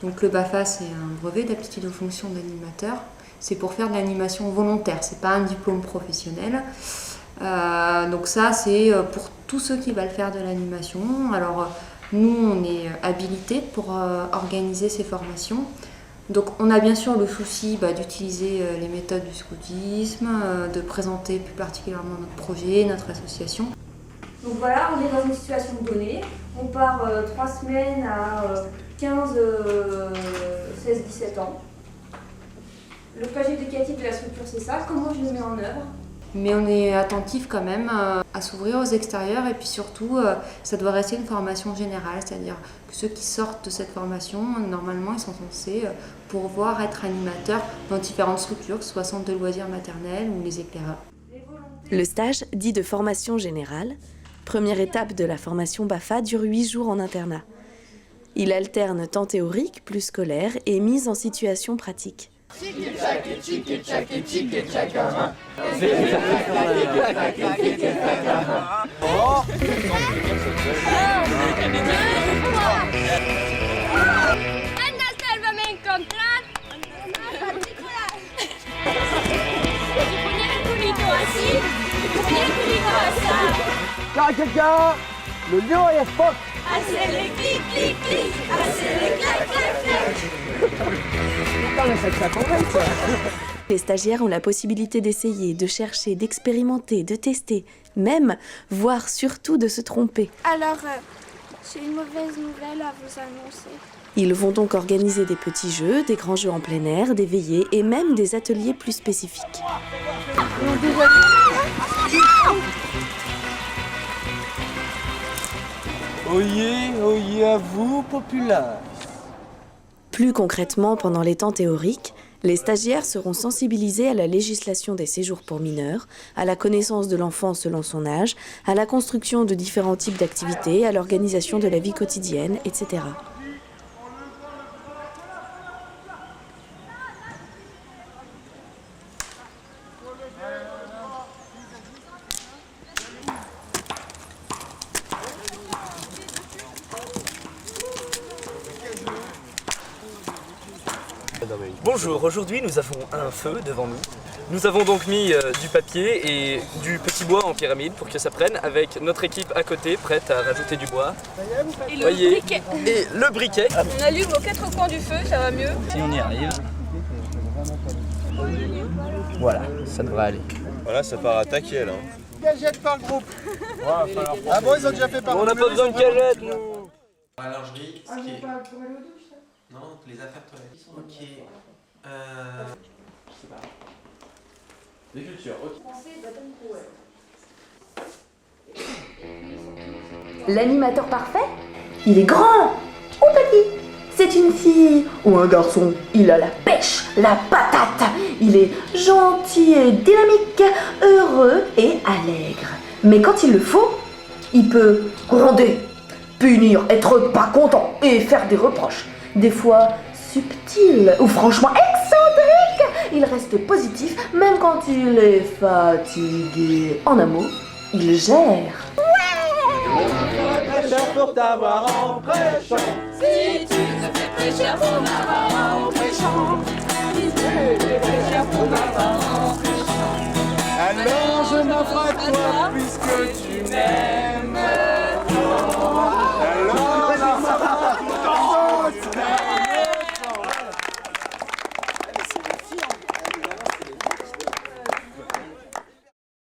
Donc le BAFA, c'est un brevet d'aptitude aux fonctions d'animateur. C'est pour faire de l'animation volontaire, c'est pas un diplôme professionnel. Donc ça, c'est pour tous ceux qui veulent faire de l'animation. Alors nous, on est habilités pour organiser ces formations. Donc on a bien sûr le souci d'utiliser les méthodes du scoutisme, de présenter plus particulièrement notre projet, notre association. Donc voilà, on est dans une situation donnée. On part 3 semaines à 15, 16, 17 ans. Le projet éducatif de la structure, c'est ça. Comment je le mets en œuvre? Mais on est attentif quand même à s'ouvrir aux extérieurs et puis surtout, ça doit rester une formation générale, c'est-à-dire que ceux qui sortent de cette formation, normalement, ils sont censés pouvoir être animateurs dans différentes structures, que ce soit centre de loisirs maternels ou les éclaireurs. Le stage, dit de formation générale, première étape de la formation BAFA, dure 8 jours en internat. Il alterne temps théorique plus scolaire et mise en situation pratique. Quelqu'un, le lion est fort. Ah, c'est les clic, clic, clic. Ah, c'est les clac, clac, clac. Les stagiaires ont la possibilité d'essayer, de chercher, d'expérimenter, de tester, même, voire surtout de se tromper. Alors, j'ai une mauvaise nouvelle à vous annoncer. Ils vont donc organiser des petits jeux, des grands jeux en plein air, des veillées et même des ateliers plus spécifiques. Oyez à vous, populace. Plus concrètement, pendant les temps théoriques, les stagiaires seront sensibilisés à la législation des séjours pour mineurs, à la connaissance de l'enfant selon son âge, à la construction de différents types d'activités, à l'organisation de la vie quotidienne, etc. Bonjour, aujourd'hui nous avons un feu devant nous. Nous avons donc mis du papier et du petit bois en pyramide pour que ça prenne, avec notre équipe à côté prête à rajouter du bois. Et le briquet. Et le briquet. On allume aux 4 coins du feu, ça va mieux. Si on y arrive. Voilà, ça devrait aller. Voilà, ça part à taquer là. Cagette par groupe. Ah bon, ils ont déjà fait par On n'a pas besoin de cagette, nous. La lingerie, ce qui est... Non, les affaires toilettes. Ok. Je sais pas. Des cultures, ok. L'animateur parfait, il est grand ou petit. C'est une fille ou un garçon. Il a la pêche, la patate. Il est gentil et dynamique, heureux et allègre. Mais quand il le faut, il peut gronder, punir, être pas content et faire des reproches. Des fois subtil ou franchement excentrique. Il reste positif même quand il est fatigué. En un mot, il gère. Pour t'avoir en prêchant. Si tu te fais prêcher pour m'avoir en prêchant. Si tu te fais prêcher pour m'avoir en prêchant. Alors je m'offre à toi puisque tu m'aimes.